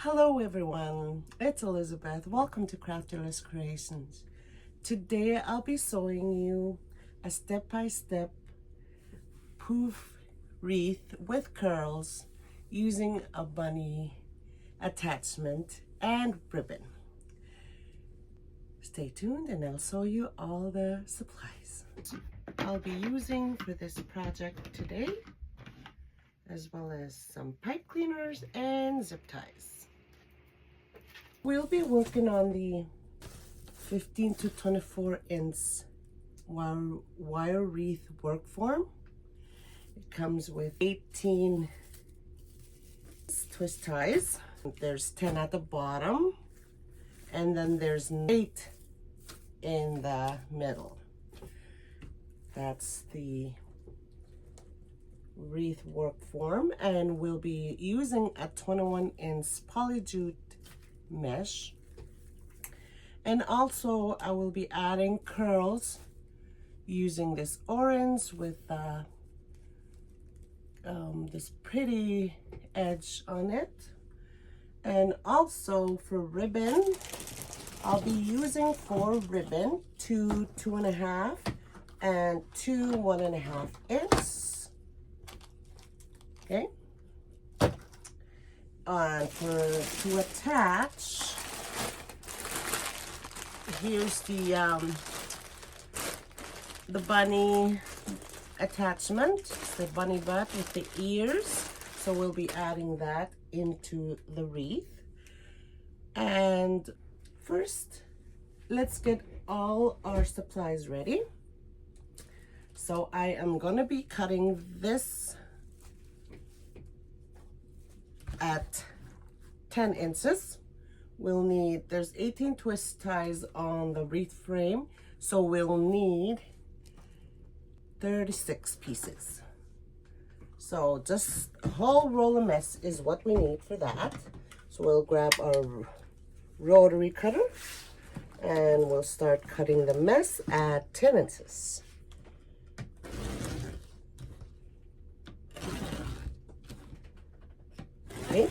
Hello everyone, it's Elizabeth. Welcome to Crafterless Creations. Today I'll be showing you a step-by-step poof wreath with curls using a bunny attachment and ribbon. Stay tuned and I'll show you all the supplies I'll be using for this project today, as well as some pipe cleaners and zip ties. We'll be working on the 15 to 24 inch wire wreath work form. It comes with 18 twist ties. There's 10 at the bottom, and then there's 8 in the middle. That's the wreath work form, and we'll be using a 21 inch poly jute mesh. And also I will be adding curls using this orange with this pretty edge on it. And also for ribbon, I'll be using 4 ribbon, 2 2.5 and 2 1.5 inch. Okay. And to attach, here's the bunny attachment, the bunny butt with the ears. So we'll be adding that into the wreath. And first, let's get all our supplies ready. So I am gonna be cutting this at 10 inches. We'll need, there's 18 twist ties on the wreath frame, so we'll need 36 pieces. So just a whole roll of mesh is what we need for that. So we'll grab our rotary cutter and we'll start cutting the mesh at 10 inches. Okay.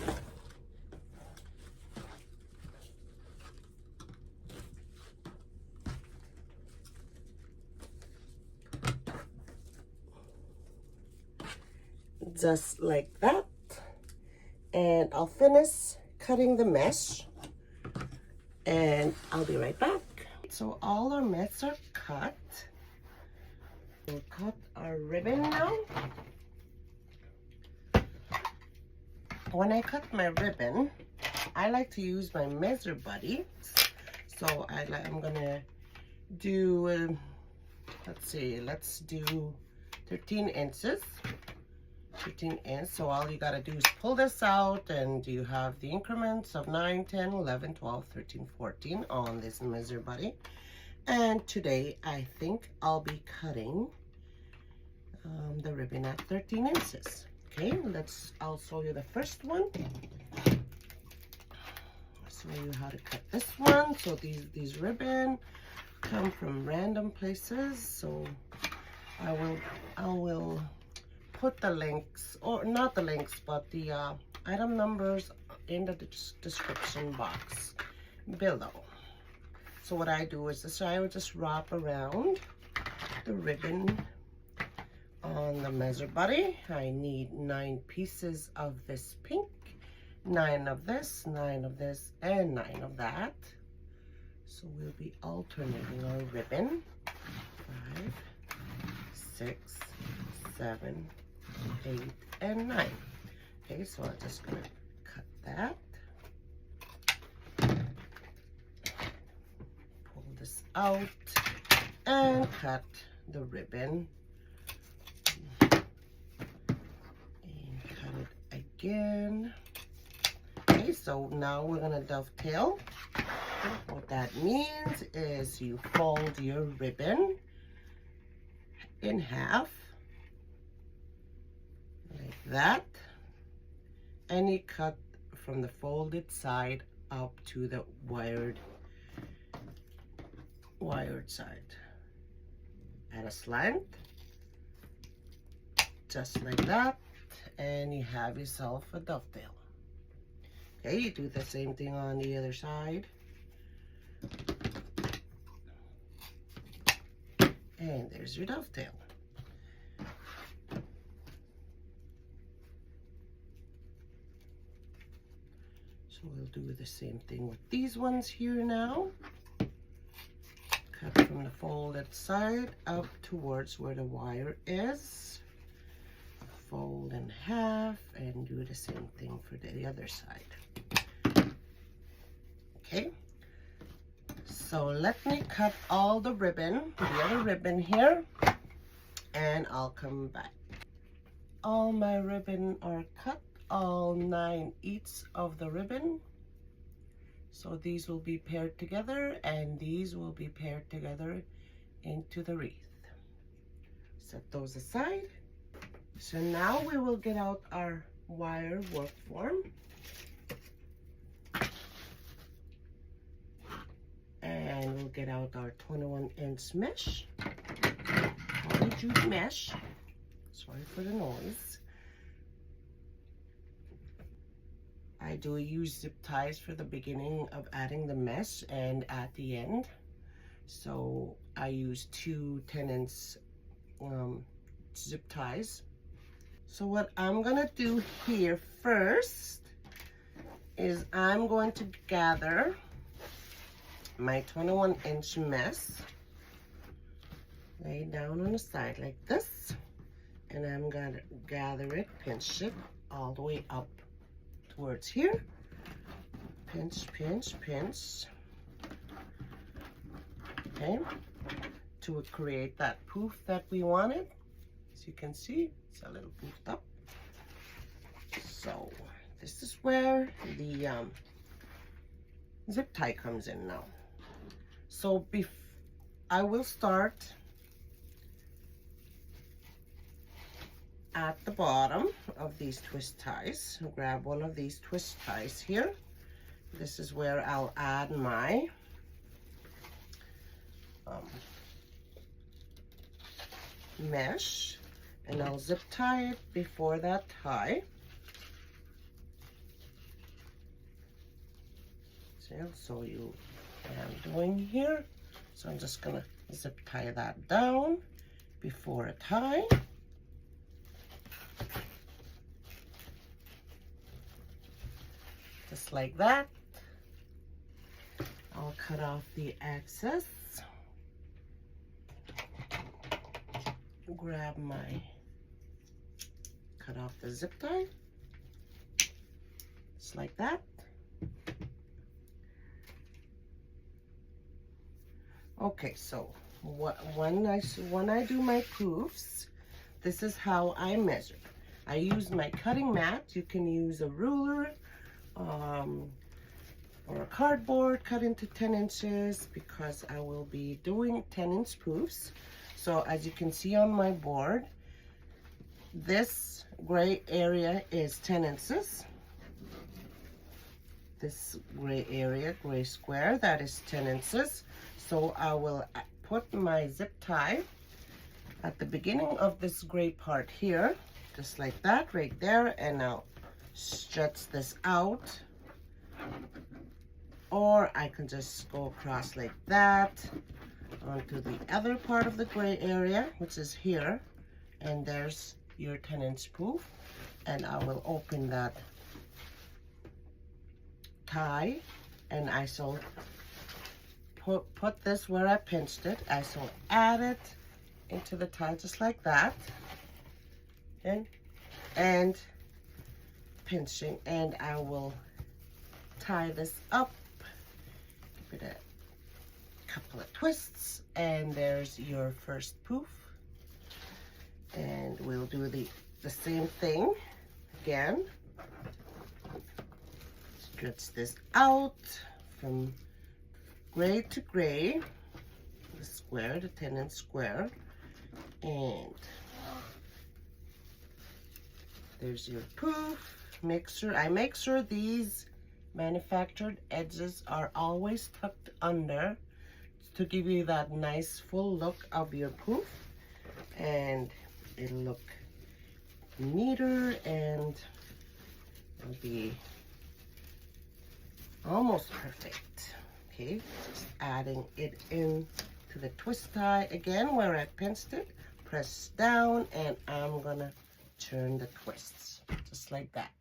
Just like that. And I'll finish cutting the mesh and I'll be right back. So all our mesh are cut. We'll cut our ribbon now. When I cut my ribbon, I like to use my measure buddy. So I'm gonna do, let's do 13 inches. 13 inches. So all you gotta do is pull this out, and you have the increments of 9, 10, 11, 12, 13, 14 on this measure buddy. And today I think I'll be cutting the ribbon at 13 inches. Okay, I'll show you the first one. I'll show you how to cut this one. So these ribbon come from random places. So I will put the links, or not the links, but the item numbers in the description box below. So what I do is I will just wrap around the ribbon on the measure buddy. I need 9 pieces of this pink, 9 of this, 9 of this, and 9 of that. So we'll be alternating our ribbon. 5, 6, 7, 8, and 9. Okay, so I'm just gonna cut that. Pull this out and cut the ribbon. Again. Okay, so now we're gonna dovetail. What that means is you fold your ribbon in half like that, and you cut from the folded side up to the wired side at a slant, just like that. And you have yourself a dovetail. Okay, you do the same thing on the other side. And there's your dovetail. So we'll do the same thing with these ones here now. Cut from the folded side up towards where the wire is. Fold in half and do the same thing for the other side. Okay, so let me cut all the ribbon, the other ribbon here, and I'll come back. All my ribbon are cut, all 9 each of the ribbon. So these will be paired together and these will be paired together into the wreath. Set those aside. So now we will get out our wire work form. And we'll get out our 21-inch mesh, poly jute mesh. Sorry for the noise. I do use zip ties for the beginning of adding the mesh and at the end. So I use 2 10-inch zip ties. So what I'm gonna do here first is I'm going to gather my 21-inch mesh, lay it down on the side like this, and I'm gonna gather it, pinch it all the way up towards here. Pinch, pinch, pinch. Okay, to create that poof that we wanted. As you can see, it's a little poofed up. So this is where the zip tie comes in now. So I will start at the bottom of these twist ties. Grab one of these twist ties here. This is where I'll add my mesh, and I'll zip tie it before that tie. So I'll show you what I'm doing here. So I'm just gonna zip tie that down before a tie. Just like that. I'll cut off the excess. Grab my, cut off the zip tie. Just like that. Okay, so when I do my poofs, this is how I measure. I use my cutting mat. You can use a ruler or a cardboard cut into 10 inches because I will be doing 10-inch poofs. So as you can see on my board, this gray area is 10 inches. This gray area, gray square, that is 10 inches. So I will put my zip tie at the beginning of this gray part here, just like that, right there, and I'll stretch this out. Or I can just go across like that onto the other part of the gray area, which is here, and there's your 10-inch poof. And I will open that tie, and I shall put this where I pinched it. I shall add it into the tie just like that, and pinching, and I will tie this up, give it a couple of twists, and there's your first poof. And we'll do the same thing again. Stretch this out from gray to gray, the square, the 10-inch square, and there's your poof. I make sure these manufactured edges are always tucked under to give you that nice full look of your poof, and it'll look neater and it'll be Almost perfect. Okay, just adding it in to the twist tie again where I pinched it. Press down, and I'm gonna turn the twists just like that.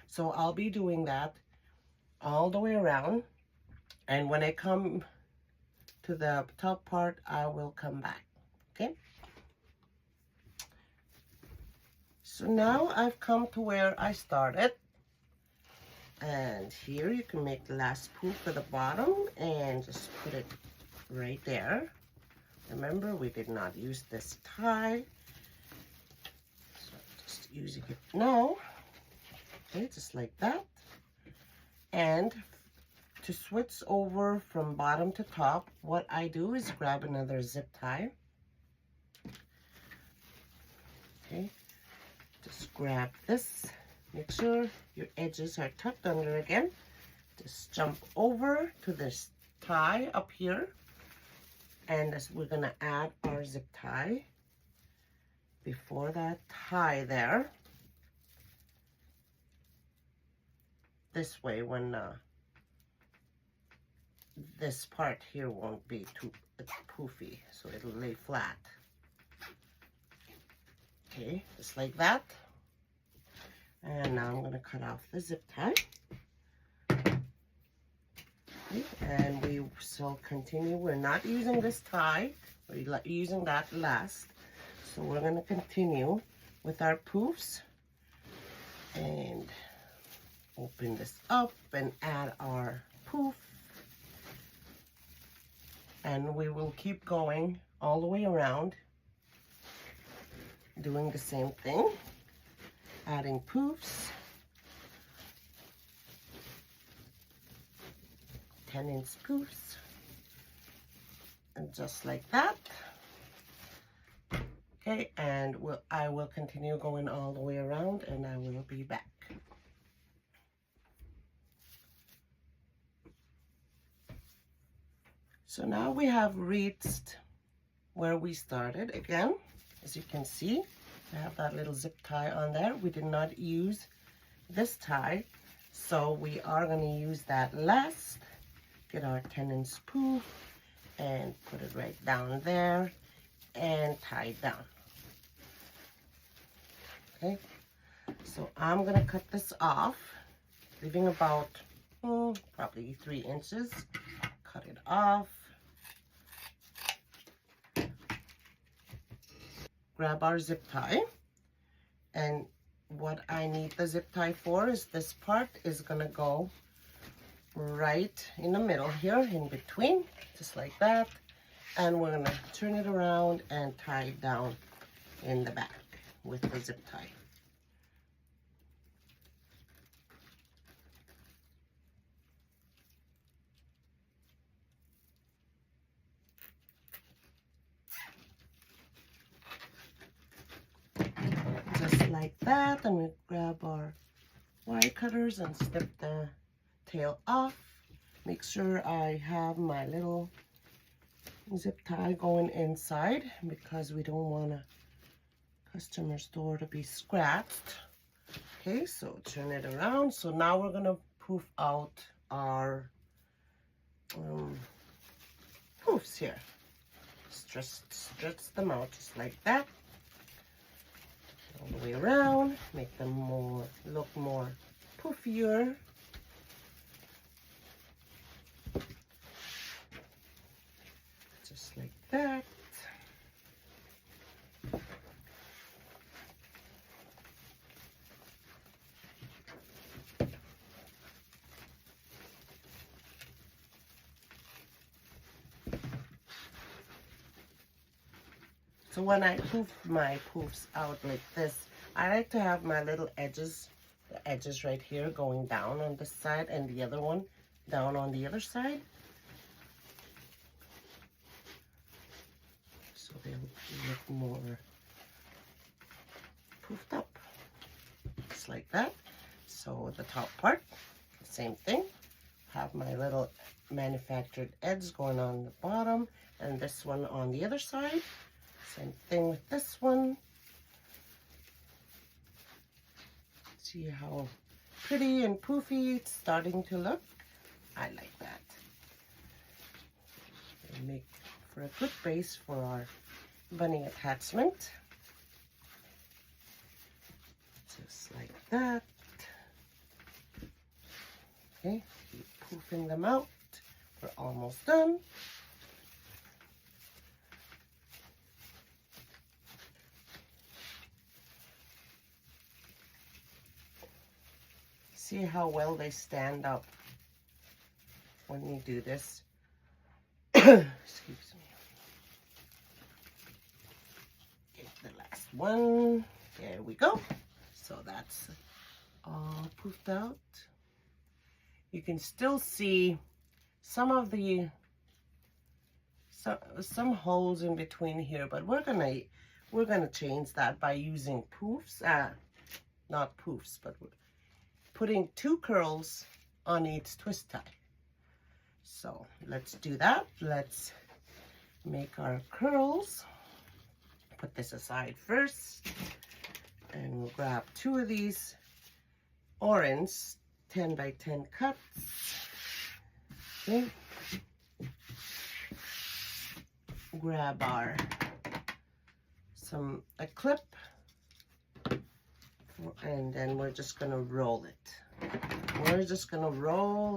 So I'll be doing that all the way around, and when I come to the top part, I will come back. Okay, so now I've come to where I started, and here you can make the last pouf for the bottom and just put it right there. Remember, we did not use this tie, so I'm just using it now. Okay, just like that. And to switch over from bottom to top, what I do is grab another zip tie. Okay, just grab this. Make sure your edges are tucked under again. Just jump over to this tie up here. And as we're gonna add our zip tie before that tie there. This way, when this part here won't be too poofy, so it'll lay flat. Okay, just like that. And now I'm gonna cut off the zip tie. Okay, and we shall continue. We're not using this tie, we're using that last. So we're gonna continue with our poofs and open this up and add our poof. And we will keep going all the way around, doing the same thing, adding poofs, 10-inch poofs, and just like that. Okay, and I will continue going all the way around, and I will be back. So now we have reached where we started again. As you can see, I have that little zip tie on there. We did not use this tie, so we are going to use that last. Get our 10-inch poof and put it right down there and tie it down. Okay, so I'm going to cut this off, leaving about probably 3 inches. Cut it off. Grab our zip tie, and what I need the zip tie for is this part is gonna go right in the middle here, in between, just like that, and we're gonna turn it around and tie it down in the back with the zip tie. Like that, and we grab our wire cutters and snip the tail off. Make sure I have my little zip tie going inside because we don't want a customer's door to be scratched. Okay, so turn it around. So now we're gonna poof out our poofs here. Stretch them out just like that. All the way around, make them look more poofier. Just like that. So when I poof my poofs out like this, I like to have my little edges, the edges right here going down on this side and the other one down on the other side. So they look more poofed up, just like that. So the top part, same thing. Have my little manufactured edge going on the bottom and this one on the other side. Same thing with this one. See how pretty and poofy it's starting to look. I like that. And make for a good base for our bunny attachment. Just like that. Okay, keep poofing them out. We're almost done. See how well they stand up when you do this. Excuse me. Okay, the last one. There we go. So that's all poofed out. You can still see some of the some holes in between here, but we're gonna change that by using poofs. Not poofs, but we're putting 2 curls on each twist tie. So let's do that. Let's make our curls. Put this aside first, and we'll grab 2 of these orange 10 by 10 cuts. Okay. Grab a clip, and then we're just gonna roll it. We're just gonna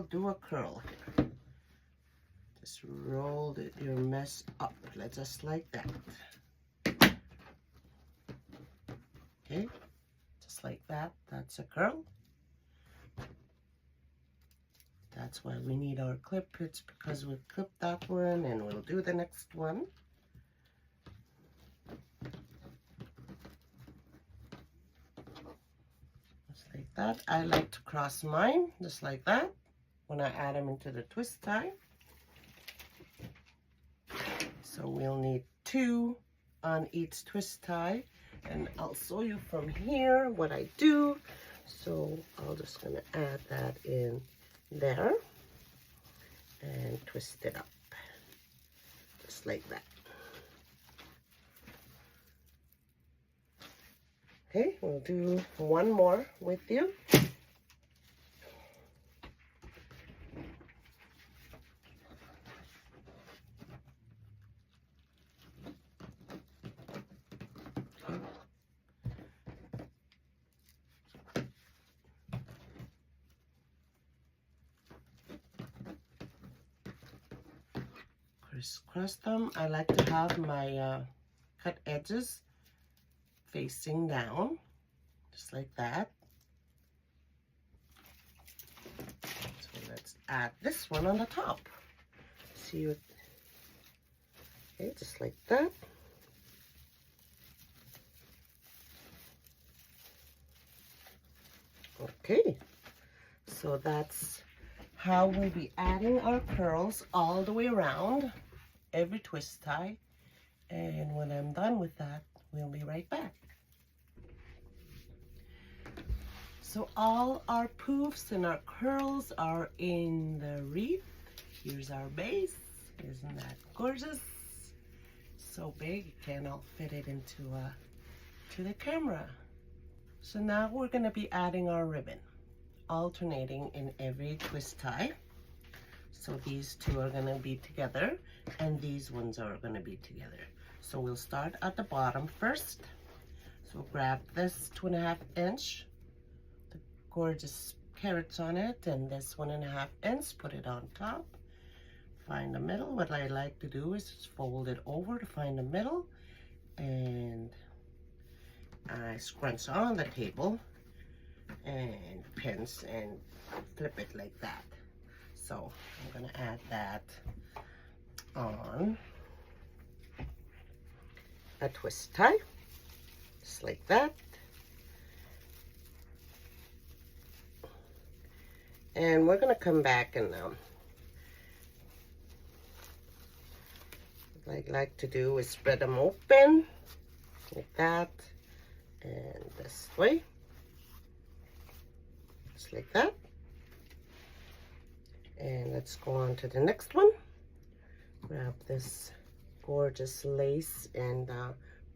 do a curl here. Just roll your mesh up, just like that. Okay, just like that. That's a curl. That's why we need our clip. It's because we'll clip that one and we'll do the next one. Just like that. I like to cross mine just like that when I add them into the twist tie. So we'll need 2 on each twist tie, and I'll show you from here what I do. So I'm just gonna add that in there and twist it up just like that. Okay, we'll do one more with you. Crisscross them. I like to have my cut edges facing down, just like that. So let's add this one on the top. See what? Okay, just like that. Okay, so that's how we'll be adding our curls all the way around every twist tie. And when I'm done with that, we'll be right back. So all our poofs and our curls are in the wreath. Here's our base. Isn't that gorgeous? So big, you can't all fit it into to the camera. So now we're gonna be adding our ribbon, alternating in every twist tie. So these 2 are gonna be together, and these ones are gonna be together. So we'll start at the bottom first. So grab this 2.5 inch, the gorgeous carrots on it, and this 1.5 inch, put it on top. Find the middle. What I like to do is just fold it over to find the middle, and I scrunch on the table and pinch and flip it like that. So I'm gonna add that on a twist tie, just like that. And we're gonna come back and what I like to do is spread them open like that, and this way, just like that. And let's go on to the next one. Grab this gorgeous lace and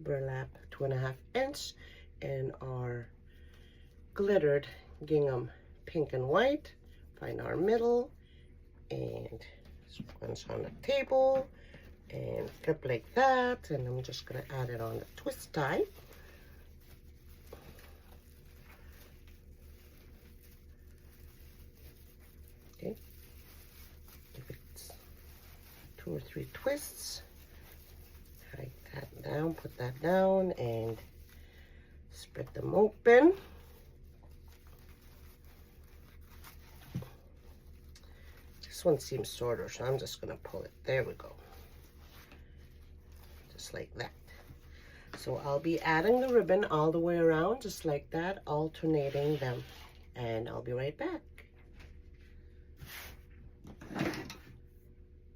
burlap 2.5 inch and our glittered gingham pink and white. Find our middle and one's on the table, and flip like that, and I'm just gonna add it on the twist tie. Okay, give it 2 or 3 twists. Tie that down, put that down, and spread them open. This one seems shorter, so I'm just gonna pull it. There we go. Just like that. So I'll be adding the ribbon all the way around, just like that, alternating them. And I'll be right back.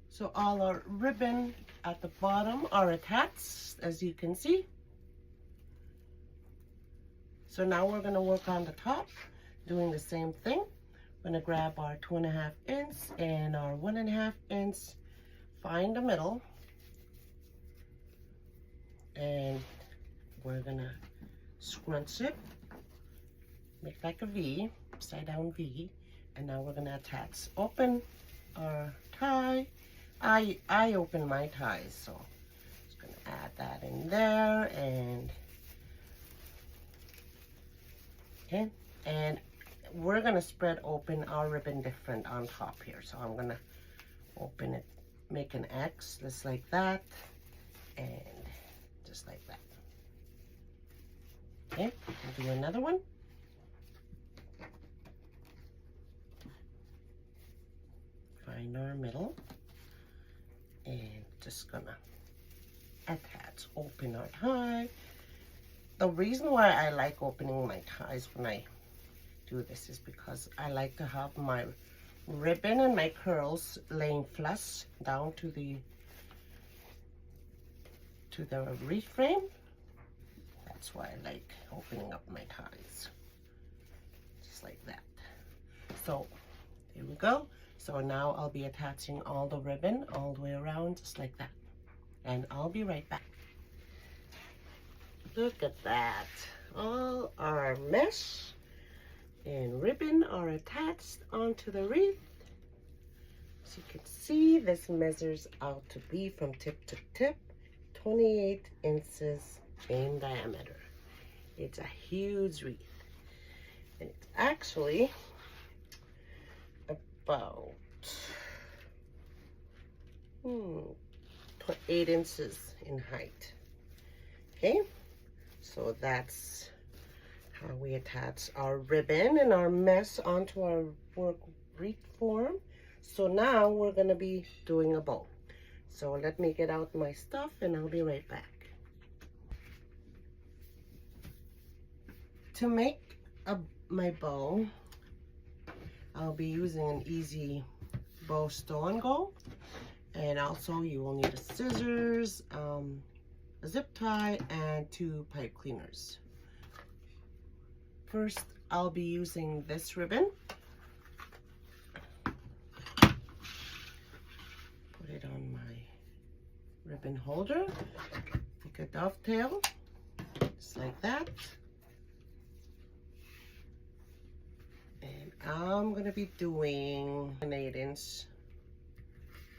So all our ribbon at the bottom are attached, as you can see. So now we're gonna work on the top, doing the same thing. We're gonna grab our 2.5 inch and our 1.5 inch, find the middle, and we're gonna scrunch it, make like a V, upside down V, and now we're gonna attach. Open our tie. I open my ties, so I'm just gonna add that in there, and okay, and we're gonna spread open our ribbon different on top here. So I'm gonna open it, make an X just like that, and just like that. Okay, we'll do another one. Find our middle, and just gonna attach, open our tie. The reason why I like opening my ties when I do this is because I like to have my ribbon and my curls laying flush down to the wreath frame. That's why I like opening up my ties, just like that. So here we go. So now I'll be attaching all the ribbon all the way around, just like that, and I'll be right back. Look at that, all our mesh and ribbon are attached onto the wreath. As you can see, this measures out to be from tip to tip 28 inches in diameter. It's a huge wreath, and it's actually about 8 inches in height. Okay, so that's how we attach our ribbon and our mesh onto our work wreath form. So now we're gonna be doing a bow. So let me get out my stuff and I'll be right back. To make my bow, I'll be using an easy bow stow and go, and also you will need a scissors, a zip tie, and 2 pipe cleaners. First, I'll be using this ribbon. Put it on my ribbon holder, make a dovetail, just like that. And I'm gonna be doing an 8 inch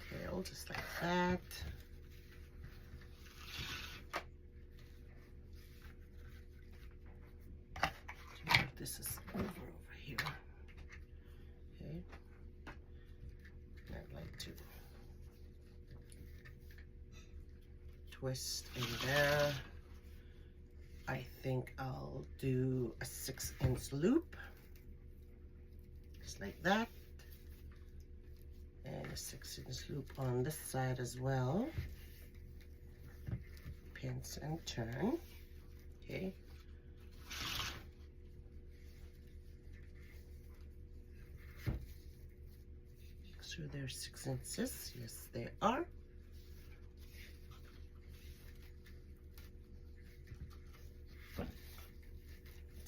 tail, just like that. This is over here. Okay. I'd like to twist in there. I think I'll do a 6 inch loop, just like that, and a 6 inch loop on this side as well. Pinch and turn. Okay. Sure they're 6 inches. Yes, they are.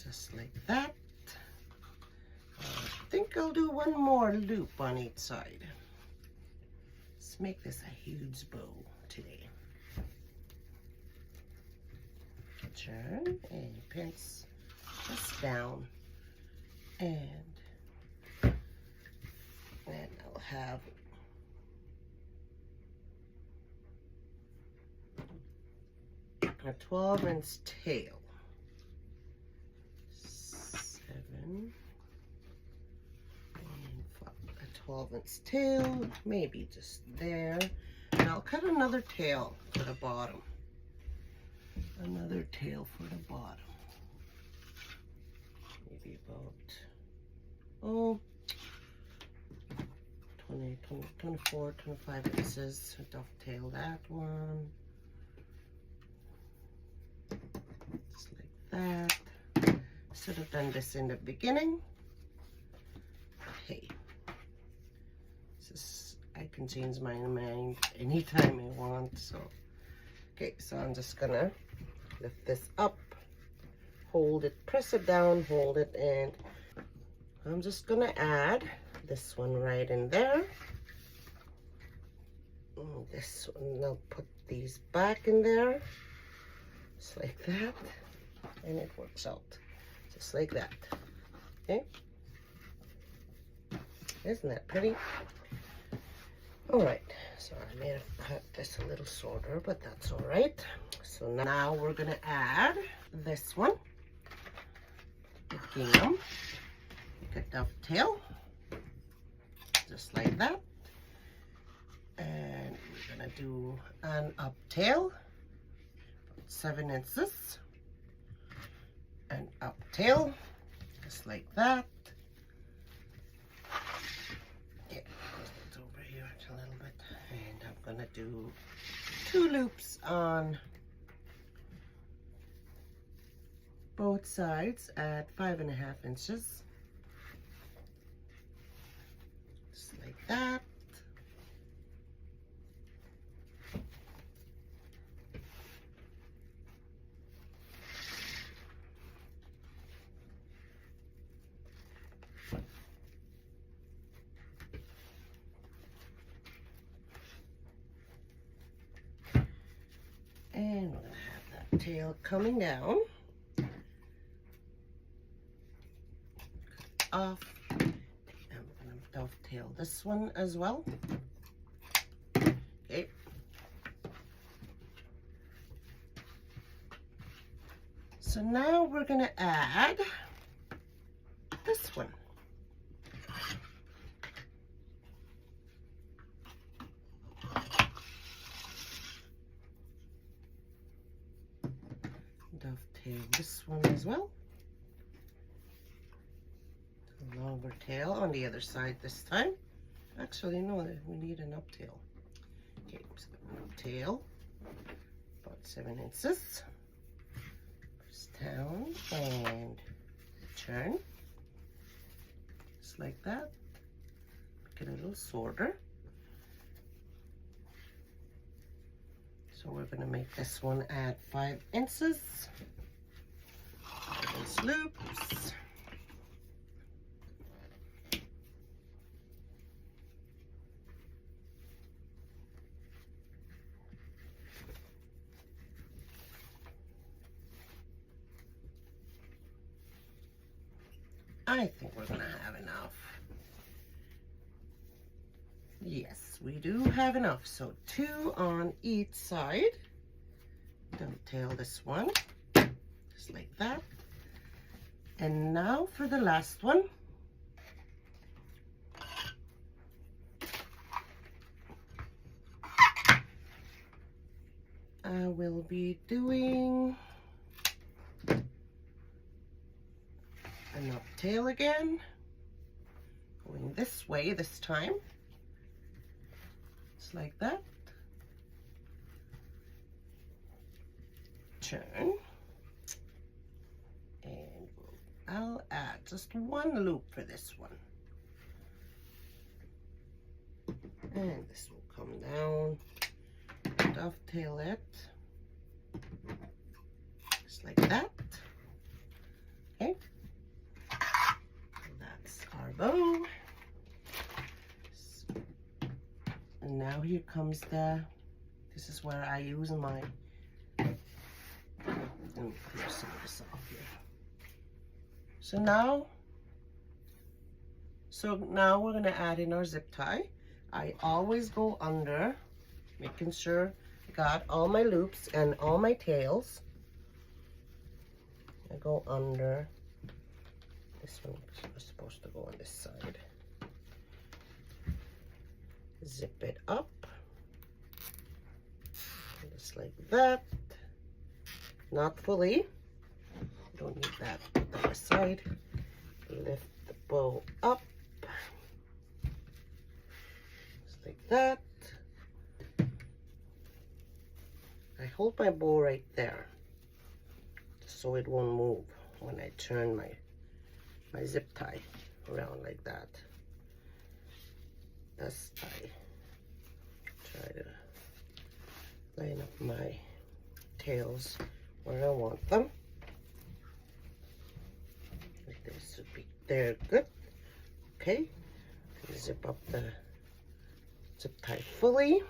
Just like that. I think I'll do one more loop on each side. Let's make this a huge bow today. Turn and pinch this down, and then I'll have a 12-inch tail. 7, 1 and 5. A 12-inch tail, maybe just there. And I'll cut another tail for the bottom. Another tail for the bottom. Maybe about 20, 24, 25 inches. Dovetail that one. Just like that. Should have done this in the beginning. Hey, I can change my mind anytime I want. So, okay, so I'm just gonna lift this up, hold it, press it down, hold it, and I'm just gonna add this one right in there. This one, I'll put these back in there, just like that, and it works out just like that. Okay, isn't that pretty? All right, so I may have cut this a little shorter, but that's all right. So now we're gonna add this one, the gingham. Make a dovetail, just like that. And we're gonna do an uptail, 7 inches, an uptail, just like that. Yeah, it's over here a little bit, and I'm gonna do 2 loops on both sides at 5.5 inches, just like that. And we're gonna have that tail coming down. Cut off. And we're gonna dovetail this one as well. Okay. So now we're gonna add this one. Dovetail this one as well. A longer tail on the other side this time. Actually, no, we need an uptail. Okay, so an uptail, about 7 inches. Press down and turn, just like that. Make it a little shorter. So we're going to make this one at 5 inches. 5-inch loops. I think we're going to have enough. Yes, we do have enough. So 2 on each side. Dovetail this one, just like that. And now for the last one. I will be doing an uptail again, going this way this time, just like that. Turn, and I'll add just 1 loop for this one, and this will come down, dovetail it, just like that. Okay. Our bow. And now here comes this is where I use my, let me clear some of this off here. So So now we're gonna add in our zip tie. I always go under, making sure I got all my loops and all my tails. I go under. This one was supposed to go on this side. Zip it up, just like that. Not fully. Don't need that. Put that aside. Lift the bow up, just like that. I hold my bow right there, so it won't move when I turn my zip tie around like that. Thus I try to line up my tails where I want them. Like this would be there, good. Okay, zip up the zip tie fully.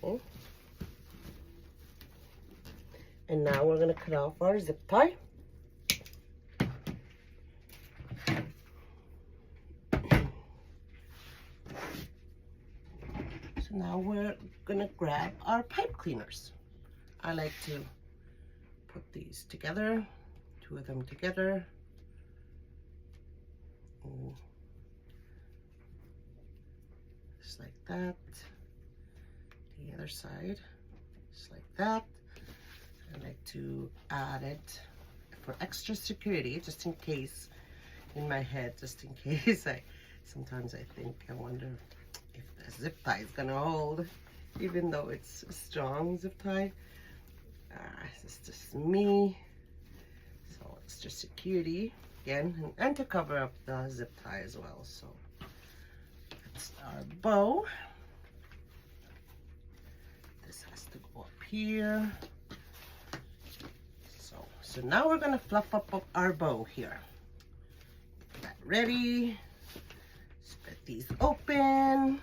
Okay. And now we're gonna cut off our zip tie. So now we're gonna grab our pipe cleaners. I like to put these together, two of them together. Just like that. The other side, just like that. I like to add it for extra security, just in case, in my head, just in case. Sometimes I think, I wonder if the zip tie is gonna hold, even though it's a strong zip tie. It's just me. So extra security again, and to cover up the zip tie as well. So that's our bow. This has to go up here. So now we're gonna fluff up our bow here. Get that ready. Spread these open,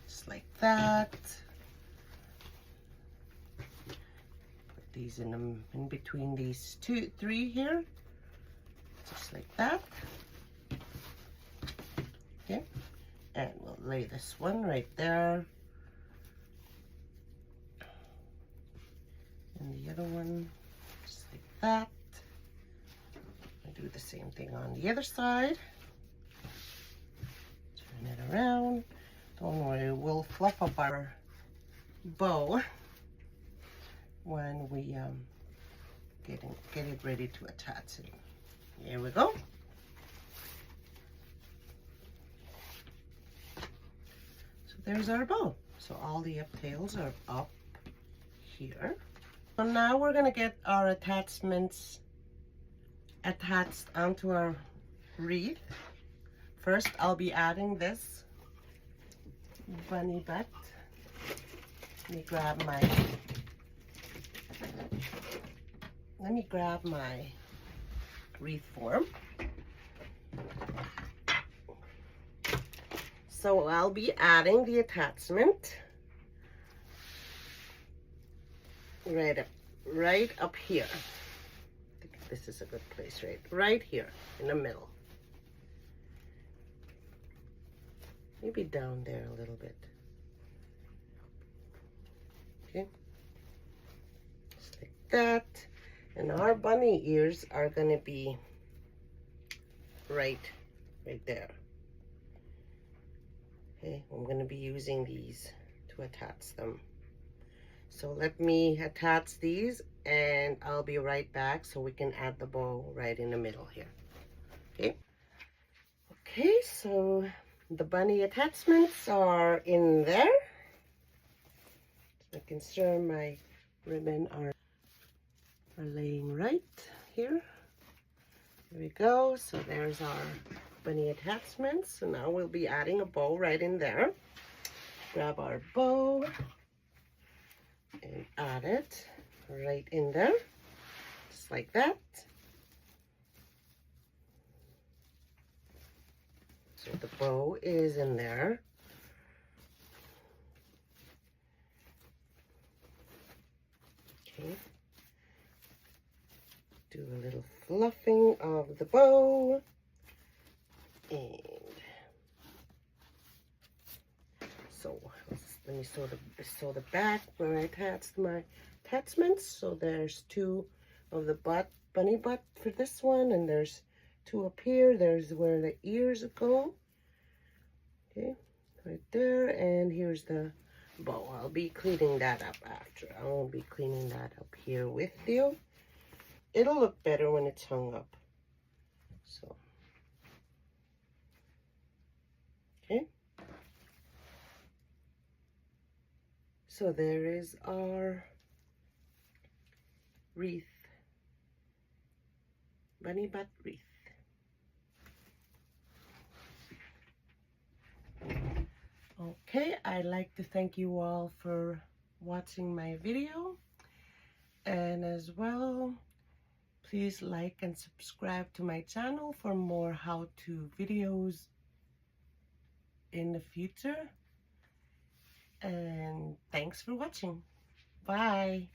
just like that. Put these in between these three here, just like that. Okay, and we'll lay this one right there, and the other one just like that. I do the same thing on the other side. Turn it around. Don't worry, we'll fluff up our bow when we get it ready to attach it. Here we go. So there's our bow. So all the up tails are up here. So now we're gonna get our attachments attached onto our wreath. First, I'll be adding this bunny butt. Let me grab my wreath form. So I'll be adding the attachment right up here. I think this is a good place, right here in the middle. Maybe down there a little bit. Okay, just like that. And our bunny ears are gonna be right there. Okay, I'm gonna be using these to attach them. So let me attach these and I'll be right back so we can add the bow right in the middle here. Okay. Okay, so the bunny attachments are in there. Making sure my ribbon are laying right here. There we go. So there's our bunny attachments. So now we'll be adding a bow right in there. Grab our bow and add it right in there, just like that. So the bow is in there. Okay. Do a little fluffing of the bow. And so let me sew the back where I attached my attachments. So there's two of the bunny butt for this one, and there's two up here. There's where the ears go. Okay, right there, and here's the bow. I'll be cleaning that up after. I won't be cleaning that up here with you. It'll look better when it's hung up. So, okay. So there is our wreath, bunny butt wreath. Okay, I'd like to thank you all for watching my video, and as well, please like and subscribe to my channel for more how-to videos in the future. And thanks for watching. Bye.